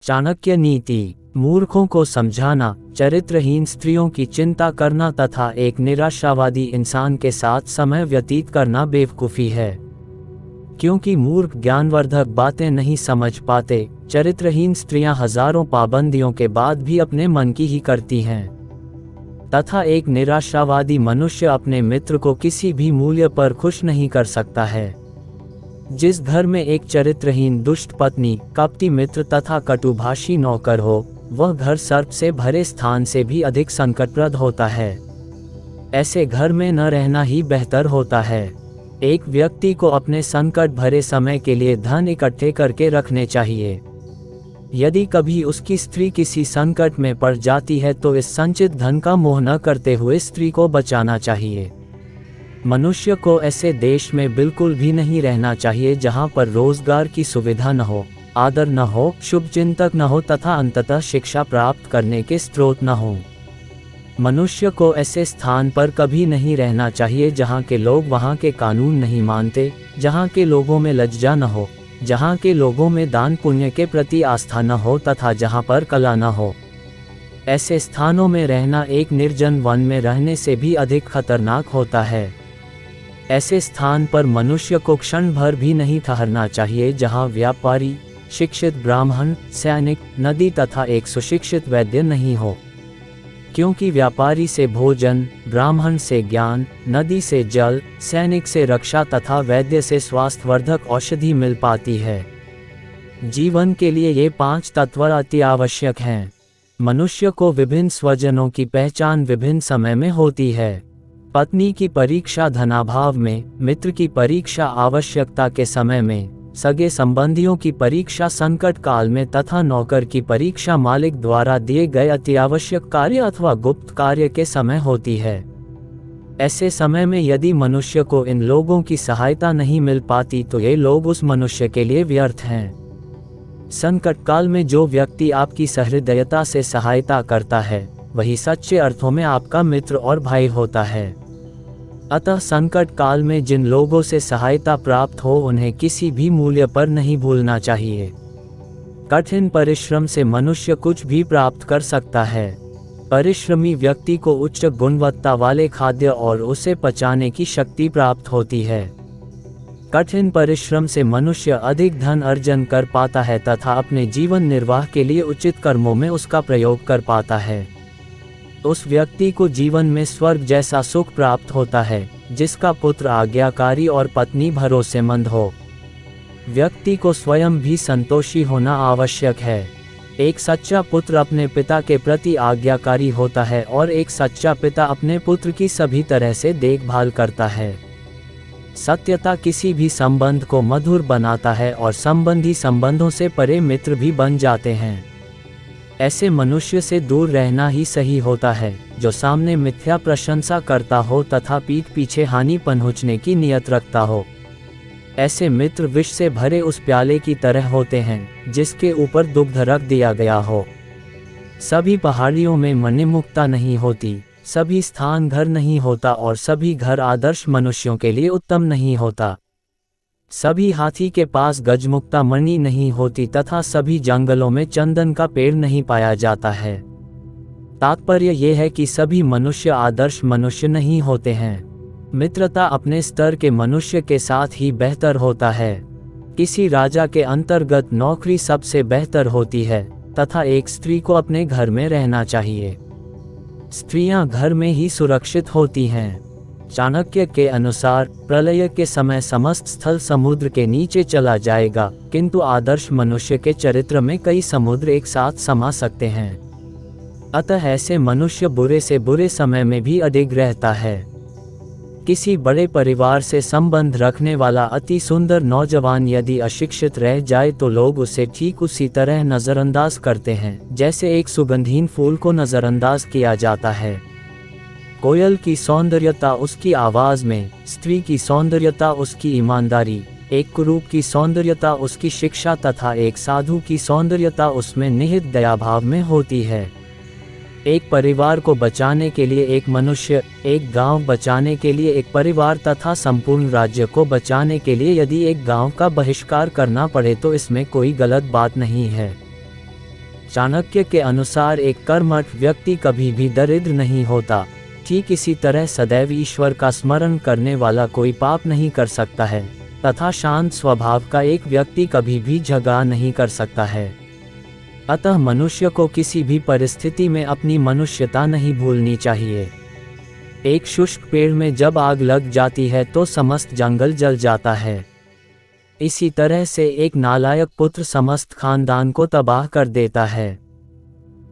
चाणक्य नीति। मूर्खों को समझाना, चरित्रहीन स्त्रियों की चिंता करना तथा एक निराशावादी इंसान के साथ समय व्यतीत करना बेवकूफ़ी है। क्योंकि मूर्ख ज्ञानवर्धक बातें नहीं समझ पाते, चरित्रहीन स्त्रियां हजारों पाबंदियों के बाद भी अपने मन की ही करती हैं, तथा एक निराशावादी मनुष्य अपने मित्र को किसी भी मूल्य पर खुश नहीं कर सकता है। जिस घर में एक चरित्रहीन दुष्ट पत्नी, कपटी मित्र तथा कटुभाषी नौकर हो, वह घर सर्प से भरे स्थान से भी अधिक संकटप्रद होता है। ऐसे घर में न रहना ही बेहतर होता है। एक व्यक्ति को अपने संकट भरे समय के लिए धन इकट्ठे करके रखने चाहिए। यदि कभी उसकी स्त्री किसी संकट में पड़ जाती है तो इस संचित धन का मोह न करते हुए स्त्री को बचाना चाहिए। मनुष्य को ऐसे देश में बिल्कुल भी नहीं रहना चाहिए जहां पर रोजगार की सुविधा न हो, आदर न हो, शुभचिंतक न हो तथा अंततः शिक्षा प्राप्त करने के स्रोत न हो। मनुष्य को ऐसे स्थान पर कभी नहीं रहना चाहिए जहां के लोग वहां के कानून नहीं मानते, जहां के लोगों में लज्जा न हो, जहां के लोगों में दान पुण्य के प्रति आस्था न हो तथा जहां पर कला न हो। ऐसे स्थानों में रहना एक निर्जन वन में रहने से भी अधिक खतरनाक होता है। ऐसे स्थान पर मनुष्य को क्षण भर भी नहीं ठहरना चाहिए जहां व्यापारी, शिक्षित ब्राह्मण, सैनिक, नदी तथा एक सुशिक्षित वैद्य नहीं हो। क्योंकि व्यापारी से भोजन, ब्राह्मण से ज्ञान, नदी से जल, सैनिक से रक्षा तथा वैद्य से स्वास्थ्यवर्धक औषधि मिल पाती है। जीवन के लिए ये 5 तत्व अति आवश्यक हैं। मनुष्य को विभिन्न स्वजनों की पहचान विभिन्न समय में होती है। पत्नी की परीक्षा धनाभाव में, मित्र की परीक्षा आवश्यकता के समय में, सगे संबंधियों की परीक्षा संकट काल में तथा नौकर की परीक्षा मालिक द्वारा दिए गए अति आवश्यक कार्य अथवा गुप्त कार्य के समय होती है। ऐसे समय में यदि मनुष्य को इन लोगों की सहायता नहीं मिल पाती तो ये लोग उस मनुष्य के लिए व्यर्थ हैं। संकट काल में जो व्यक्ति आपकी सहृदयता से सहायता करता है, वही सच्चे अर्थों में आपका मित्र और भाई होता है। अतः संकट काल में जिन लोगों से सहायता प्राप्त हो उन्हें किसी भी मूल्य पर नहीं भूलना चाहिए। कठिन परिश्रम से मनुष्य कुछ भी प्राप्त कर सकता है। परिश्रमी व्यक्ति को उच्च गुणवत्ता वाले खाद्य और उसे पचाने की शक्ति प्राप्त होती है। कठिन परिश्रम से मनुष्य अधिक धन अर्जन कर पाता है तथा अपने जीवन निर्वाह के लिए उचित कर्मों में उसका प्रयोग कर पाता है। उस व्यक्ति को जीवन में स्वर्ग जैसा सुख प्राप्त होता है, जिसका पुत्र आज्ञाकारी और पत्नी भरोसेमंद हो। व्यक्ति को स्वयं भी संतोषी होना आवश्यक है। एक सच्चा पुत्र अपने पिता के प्रति आज्ञाकारी होता है और एक सच्चा पिता अपने पुत्र की सभी तरह से देखभाल करता है। सत्यता किसी भी संबंध को मधुर बनाता है और संबंधी संबंधों से परे मित्र भी बन जाते हैं। ऐसे मनुष्य से दूर रहना ही सही होता है, जो सामने मिथ्या प्रशंसा करता हो तथा पीठ पीछे हानि पहुंचने की नियत रखता हो। ऐसे मित्र विष से भरे उस प्याले की तरह होते हैं, जिसके ऊपर दुग्ध रख दिया गया हो। सभी पहाड़ियों में मणिमुक्ता नहीं होती, सभी स्थान घर नहीं होता और सभी घर आदर्श मनुष्यों के लिए उत्तम नहीं होता। सभी हाथी के पास गजमुक्ता मणि नहीं होती तथा सभी जंगलों में चंदन का पेड़ नहीं पाया जाता है। तात्पर्य यह है कि सभी मनुष्य आदर्श मनुष्य नहीं होते हैं। मित्रता अपने स्तर के मनुष्य के साथ ही बेहतर होता है। किसी राजा के अंतर्गत नौकरी सबसे बेहतर होती है तथा एक स्त्री को अपने घर में रहना चाहिए। स्त्रियां घर में ही सुरक्षित होती हैं। चाणक्य के अनुसार प्रलय के समय समस्त स्थल समुद्र के नीचे चला जाएगा, किंतु आदर्श मनुष्य के चरित्र में कई समुद्र एक साथ समा सकते हैं। अतः ऐसे मनुष्य बुरे से बुरे समय में भी अडिग रहता है। किसी बड़े परिवार से संबंध रखने वाला अति सुंदर नौजवान यदि अशिक्षित रह जाए तो लोग उसे ठीक उसी तरह नजरअंदाज करते हैं जैसे एक सुगंधीन फूल को नजरअंदाज किया जाता है। कोयल की सौंदर्यता उसकी आवाज में, स्त्री की सौंदर्यता उसकी ईमानदारी, एक कुरूप की सौंदर्यता उसकी शिक्षा तथा एक साधु की सौंदर्यता उसमें निहित दयाभाव में होती है। एक परिवार को बचाने के लिए एक मनुष्य, एक गांव बचाने के लिए एक परिवार तथा संपूर्ण राज्य को बचाने के लिए यदि एक गांव का बहिष्कार करना पड़े तो इसमें कोई गलत बात नहीं है। चाणक्य के अनुसार एक कर्मठ व्यक्ति कभी भी दरिद्र नहीं होता। ठीक इसी तरह सदैव ईश्वर का स्मरण करने वाला कोई पाप नहीं कर सकता है, तथा शांत स्वभाव का एक व्यक्ति कभी भी झगड़ा नहीं कर सकता है। अतः मनुष्य को किसी भी परिस्थिति में अपनी मनुष्यता नहीं भूलनी चाहिए। एक शुष्क पेड़ में जब आग लग जाती है तो समस्त जंगल जल जाता है। इसी तरह से एक नालायक पुत्र समस्त खानदान को तबाह कर देता है।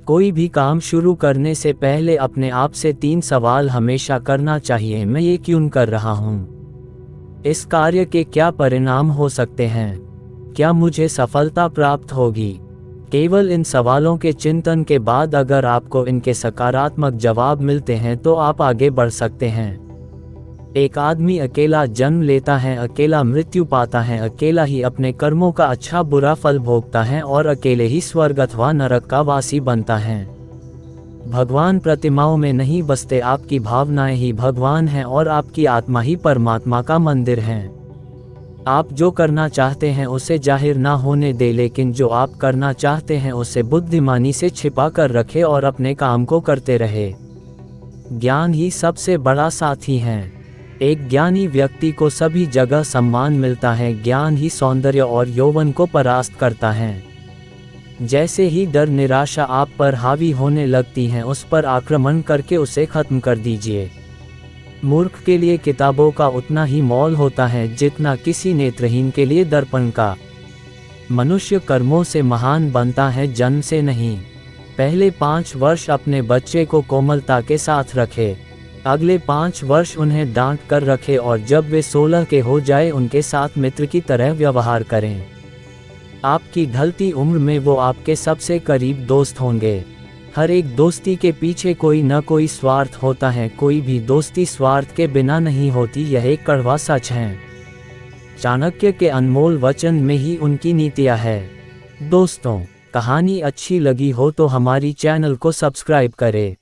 कोई भी काम शुरू करने से पहले अपने आप से 3 सवाल हमेशा करना चाहिए। मैं ये क्यों कर रहा हूँ? इस कार्य के क्या परिणाम हो सकते हैं? क्या मुझे सफलता प्राप्त होगी? केवल इन सवालों के चिंतन के बाद अगर आपको इनके सकारात्मक जवाब मिलते हैं तो आप आगे बढ़ सकते हैं। एक आदमी अकेला जन्म लेता है, अकेला मृत्यु पाता है, अकेला ही अपने कर्मों का अच्छा बुरा फल भोगता है और अकेले ही स्वर्ग अथवा नरक का वासी बनता है। भगवान प्रतिमाओं में नहीं बसते, आपकी भावनाएं ही भगवान हैं और आपकी आत्मा ही परमात्मा का मंदिर है। आप जो करना चाहते हैं उसे जाहिर ना होने दे, लेकिन जो आप करना चाहते हैं उसे बुद्धिमानी से छिपा कर रखे और अपने काम को करते रहे। ज्ञान ही सबसे बड़ा साथी है। एक ज्ञानी व्यक्ति को सभी जगह सम्मान मिलता है। ज्ञान ही सौंदर्य और यौवन को परास्त करता है। जैसे ही डर निराशा आप पर हावी होने लगती हैं, उस पर आक्रमण करके उसे खत्म कर दीजिए। मूर्ख के लिए किताबों का उतना ही मोल होता है जितना किसी नेत्रहीन के लिए दर्पण का। मनुष्य कर्मों से महान बनता है, जन्म से नहीं। पहले 5 वर्ष अपने बच्चे को कोमलता के साथ रखे, अगले 5 वर्ष उन्हें डांट कर रखे और जब वे 16 के हो जाए उनके साथ मित्र की तरह व्यवहार करें। आपकी ढलती उम्र में वो आपके सबसे करीब दोस्त होंगे। हर एक दोस्ती के पीछे कोई न कोई स्वार्थ होता है। कोई भी दोस्ती स्वार्थ के बिना नहीं होती, यह एक कड़वा सच है। चाणक्य के अनमोल वचन में ही उनकी नीतियाँ है। दोस्तों, कहानी अच्छी लगी हो तो हमारी चैनल को सब्सक्राइब करें।